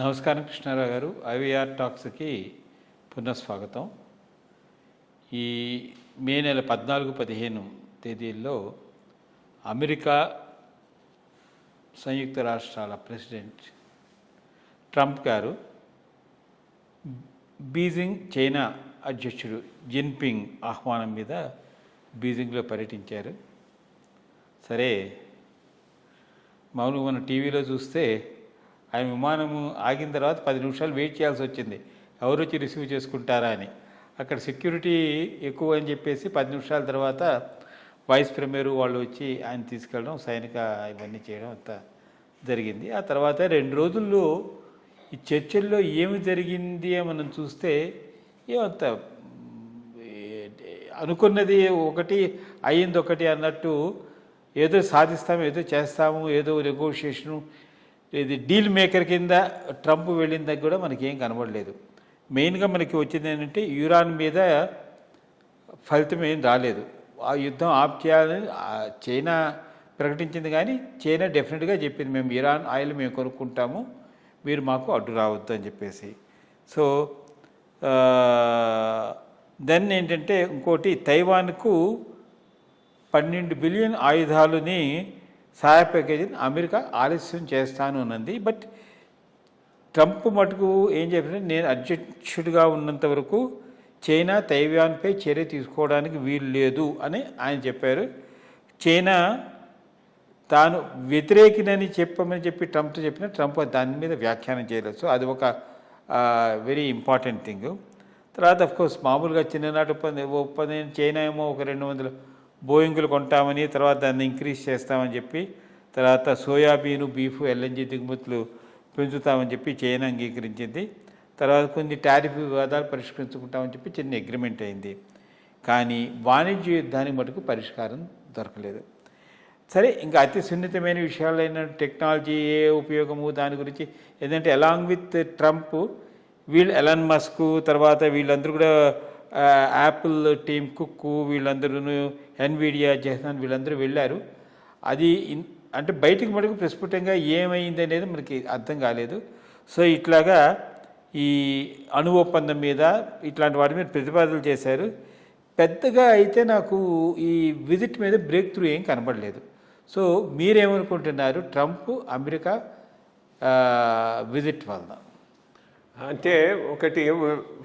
నమస్కారం కృష్ణారావు గారు. ఐవీఆర్ టాక్స్కి పునఃస్వాగతం. ఈ మే నెల 14-15 తేదీల్లో అమెరికా సంయుక్త రాష్ట్రాల ప్రెసిడెంట్ ట్రంప్ గారు బీజింగ్ చైనా అధ్యక్షుడు జిన్పింగ్ ఆహ్వానం మీద బీజింగ్లో పర్యటించారు. సరే, మామూలుగా మనం టీవీలో చూస్తే ఆయన విమానము ఆగిన తర్వాత 10 నిమిషాలు వెయిట్ చేయాల్సి వచ్చింది, ఎవరు వచ్చి రిసీవ్ చేసుకుంటారా అని. అక్కడ సెక్యూరిటీ ఎక్కువ అని చెప్పేసి 10 నిమిషాల తర్వాత వైస్ ప్రీమియర్ వాళ్ళు వచ్చి ఆయన తీసుకెళ్ళడం, సైనిక ఇవన్నీ చేయడం అంతా జరిగింది. ఆ తర్వాత 2 రోజుల్లో ఈ చర్చల్లో ఏమి జరిగింది మనం చూస్తే ఏమంత అనుకున్నది ఒకటి అయ్యింది ఒకటి అన్నట్టు, ఏదో సాధిస్తాము, ఏదో చేస్తాము, ఏదో నెగోషియేషను, ఇది డీల్ మేకర్ కింద ట్రంప్ వెళ్ళిందని కూడా మనకేం కనబడలేదు. మెయిన్గా మనకి వచ్చింది ఏంటంటే ఇరాన్ మీద ఫలితం ఏం రాలేదు. ఆ యుద్ధం ఆఫ్ చేయాలని చైనా ప్రకటించింది, కానీ చైనా డెఫినెట్గా చెప్పింది, మేము ఇరాన్ ఆయిల్ మేము కొనుక్కుంటాము, మీరు మాకు అడ్డు రావద్దు అని చెప్పేసి. సో దెన్ ఏంటంటే ఇంకోటి, తైవాన్కు 12 బిలియన్ ఆయుధాలని సహాయ ప్యాకేజీని అమెరికా ఆలస్యం చేస్తాను అన్నది. బట్ ట్రంప్ మటుకు ఏం చెప్పారంటే, నేను అధ్యక్షుడిగా ఉన్నంత వరకు చైనా తైవాన్పై చర్య తీసుకోవడానికి వీలు లేదు అని ఆయన చెప్పారు. చైనా తాను వ్యతిరేకినని చెప్పమని చెప్పి ట్రంప్తో చెప్పిన ట్రంప్ దాని మీద వ్యాఖ్యానం చేయలేదు. సో అది ఒక వెరీ ఇంపార్టెంట్ థింగ్. తర్వాత అఫ్కోర్స్ మామూలుగా చిన్ననాటి ఒప్పందం చైనా ఏమో ఒక 200 బోయింగులు కొంటామని, తర్వాత దాన్ని ఇంక్రీజ్ చేస్తామని చెప్పి, తర్వాత సోయాబీను, బీఫ్, ఎల్ఎన్జీ దిగుమతులు పెంచుతామని చెప్పి చైనా అంగీకరించింది. తర్వాత కొన్ని టారిఫ్ వివాదాలు పరిష్కరించుకుంటామని చెప్పి చిన్న అగ్రిమెంట్ అయింది. కానీ వాణిజ్య యుద్ధానికి మటుకు పరిష్కారం దొరకలేదు. సరే, ఇంకా అతి సున్నితమైన విషయాలైన టెక్నాలజీ ఏ ఉపయోగము దాని గురించి ఏంటంటే, along with Trump Elon Musk, తర్వాత వీళ్ళందరూ కూడా యాపిల్ టీమ్ కుక్, వీళ్ళందరూ ఎన్విడియా జెహ్సాన్ వీళ్ళందరూ వెళ్ళారు. అది అంటే బయటికి మటుకు ప్రస్ఫుటంగా ఏమైంది అనేది మనకి అర్థం కాలేదు. సో ఇట్లాగా ఈ అణు ఒప్పందం మీద ఇట్లాంటి వాటి మీద ప్రతిపాదనలు చేశారు. పెద్దగా అయితే నాకు ఈ విజిట్ మీద బ్రేక్ త్రూ ఏం కనబడలేదు. సో మీరేమనుకుంటున్నారు ట్రంప్ అమెరికా విజిట్ వలన? అంటే ఒకటి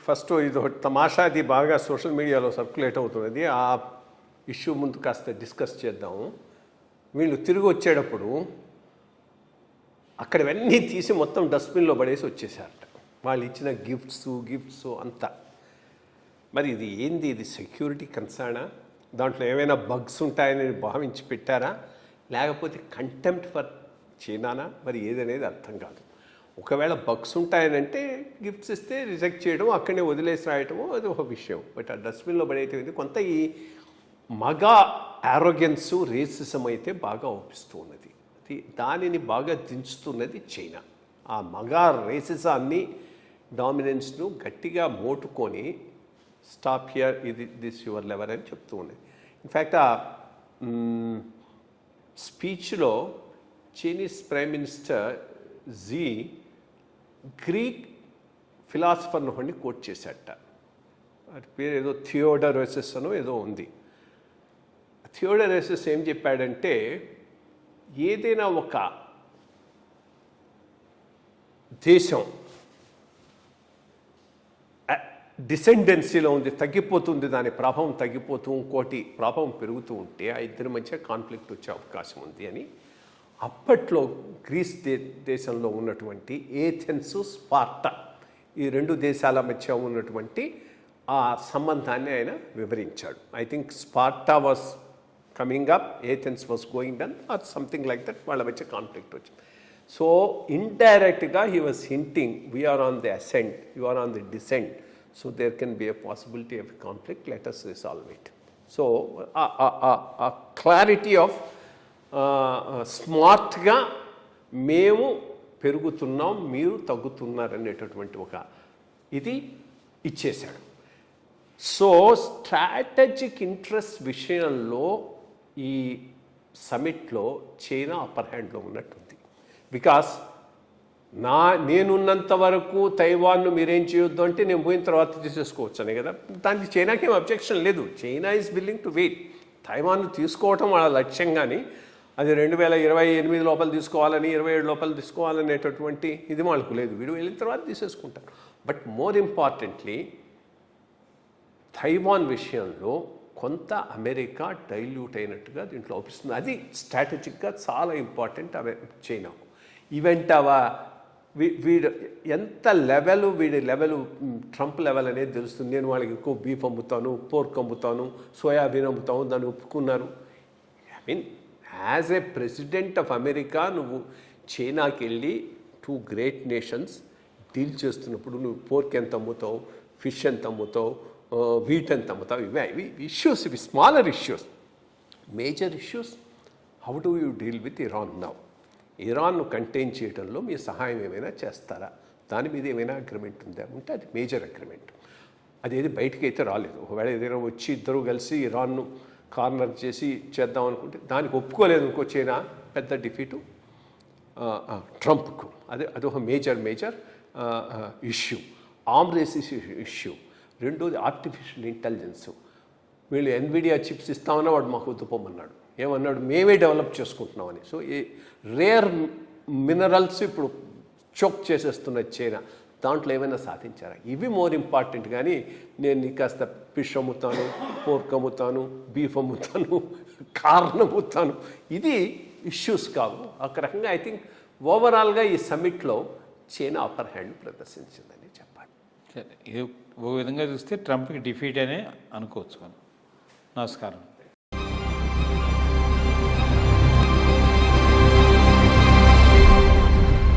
ఫస్ట్ ఇది ఒకటి తమాషాది బాగా సోషల్ మీడియాలో సర్క్యులేట్ అవుతున్నది. ఆ ఇష్యూ ముందు కాస్త డిస్కస్ చేద్దాము. వీళ్ళు తిరిగి వచ్చేటప్పుడు అక్కడవన్నీ తీసి మొత్తం డస్ట్బిన్లో పడేసి వచ్చేసారట. వాళ్ళు ఇచ్చిన గిఫ్ట్స్ అంతా. మరి ఇది ఏంది? ఇది సెక్యూరిటీ కన్సర్నా? దాంట్లో ఏమైనా బగ్స్ ఉంటాయని భావించి పెట్టారా, లేకపోతే కంటెంప్ట్ ఫర్ చైనానా? మరి ఏదనేది అర్థం కాదు. ఒకవేళ బగ్స్ ఉంటాయనంటే గిఫ్ట్స్ ఇస్తే రిజెక్ట్ చేయడం, అక్కడనే వదిలేసి రాయటము అది ఒక విషయం. బట్ ఆ డస్ట్బిన్లో పడేది కొంత ఈ మగ ఆరోగెన్సు, రేసిజం అయితే బాగా ఒప్పిస్తూ ఉన్నది. దానిని బాగా దించుతున్నది చైనా. ఆ మగ రేసిజాన్ని, డామినెన్స్ను గట్టిగా మోటుకొని స్టాప్ హియర్, ఇది దిస్ యువర్ లెవెల్ అని చెప్తూ ఉన్నది. ఇన్ఫ్యాక్ట్ ఆ స్పీచ్లో Chinese prime minister Xi Greek ఫిలాసఫర్ను కొన్ని కోట్ చేశాట. అది పేరు ఏదో థియోడరోసిస్ అనో ఏదో ఉంది. థియోడరోసిస్ ఏం చెప్పాడంటే, ఏదైనా ఒక దేశం డిసెండెన్సీలో ఉంది, తగ్గిపోతుంది, దాని ప్రభావం తగ్గిపోతూ ఇంకోటి ప్రభావం పెరుగుతూ ఉంటే ఆ ఇద్దరి మధ్య కాన్ఫ్లిక్ట్ వచ్చే అవకాశం ఉంది అని అప్పట్లో గ్రీస్ దేశంలో ఉన్నటువంటి ఏథెన్స్, స్పార్టా, ఈ 2 దేశాల మధ్య ఉన్నటువంటి ఆ సంబంధాన్ని ఆయన వివరించాడు. I think Sparta was coming up, Athens was going down or something like that. వాళ్ళ మధ్య కాన్ఫ్లిక్ట్ వచ్చింది. సో ఇండైరెక్ట్గా he was hinting, we are on the ascent, you are on the descent, so there can be a possibility of conflict, let us resolve it. So ఆ clarity of స్మార్ట్గా మేము పెరుగుతున్నాం, మీరు తగ్గుతున్నారు అనేటటువంటి ఒక ఇది ఇచ్చేశాడు. సో స్ట్రాటజిక్ ఇంట్రెస్ట్ విషయంలో ఈ సమిట్లో చైనా అప్పర్ హ్యాండ్లో ఉన్నట్టుంది. బికాస్ నేనున్నంత వరకు తైవాన్ను మీరేం చేయొద్దు అంటే నేను పోయిన తర్వాత తీసేసుకోవచ్చనే కదా. దానికి చైనాకేం అబ్జెక్షన్ లేదు. China is willing to wait. తైవాన్ను తీసుకోవటం వాళ్ళ లక్ష్యం, కానీ అది 2028 లోపల తీసుకోవాలని 27 లోపల తీసుకోవాలనేటటువంటి ఇది వాళ్ళకు లేదు. వీడు వెళ్ళిన తర్వాత తీసేసుకుంటారు. బట్ మోర్ ఇంపార్టెంట్లీ తైవాన్ విషయంలో కొంత అమెరికా డైల్యూట్ అయినట్టుగా దీంట్లో అవుపిస్తుంది. అది స్ట్రాటజిక్గా చాలా ఇంపార్టెంట్ చైనాకు. ఈవెంట్ వీడు ఎంత లెవెల్, వీడి లెవెల్ ట్రంప్ లెవెల్ అనేది తెలుస్తుంది. నేను వాళ్ళకి ఎక్కువ బీఫ్ అమ్ముతాను, పోర్క్ అమ్ముతాను, సోయాబీన్ అమ్ముతాను, దాన్ని ఒప్పుకున్నారు. I mean as a president of America నువ్వు చైనాకి వెళ్ళి 2 గ్రేట్ నేషన్స్ డీల్ చేస్తున్నప్పుడు నువ్వు పోర్క్ ఎంత అమ్ముతావు, ఫిష్ ఎంత అమ్ముతావు, వీట్ ఎంత అమ్ముతావు, ఇవి ఇష్యూస్, ఇవి smaller issues. Major issues, how do you deal with Iran now? ఇరాన్ను కంటైన్ చేయడంలో మీ సహాయం ఏమైనా చేస్తారా? దాని మీద ఏమైనా అగ్రిమెంట్ ఉందా? ఉంటే అది మేజర్ అగ్రిమెంట్. అదేది బయటికి అయితే రాలేదు. ఒకవేళ ఏదైనా వచ్చి ఇద్దరు కలిసి ఇరాన్ను కార్నర్ చేసి చేద్దాం అనుకుంటే దానికి ఒప్పుకోలేదు అనుకో చైనా, పెద్ద డిఫీటు ట్రంప్కు. అదొక major issue. Arm races issue. రెండోది ఆర్టిఫిషియల్ ఇంటెలిజెన్స్. వీళ్ళు ఎన్విడియా చిప్స్ ఇస్తామన్నా వాడు మాకు వద్దుపోమన్నాడు. ఏమన్నాడు? మేమే డెవలప్ చేసుకుంటున్నామని. సో ఈ రేర్ మినరల్స్ ఇప్పుడు చోక్ చేసేస్తున్న చైనా. దాంట్లో ఏమైనా సాధించారా? ఇవి మోర్ ఇంపార్టెంట్. కానీ నేను కాస్త ఫిష్ అమ్ముతాను, పోర్క్ అమ్ముతాను, బీఫ్ అమ్ముతాను, కార్న్ అమ్ముతాను, ఇది ఇష్యూస్ కావు. ఒక రకంగా ఐ థింక్ ఓవరాల్గా ఈ సమ్మిట్లో చైనా అప్పర్ హ్యాండ్ ప్రదర్శించిందని చెప్పాలి. సరే, ఇది ఒక విధంగా చూస్తే ట్రంప్కి డిఫీట్ అనే అనుకోవచ్చు మనం. నమస్కారం.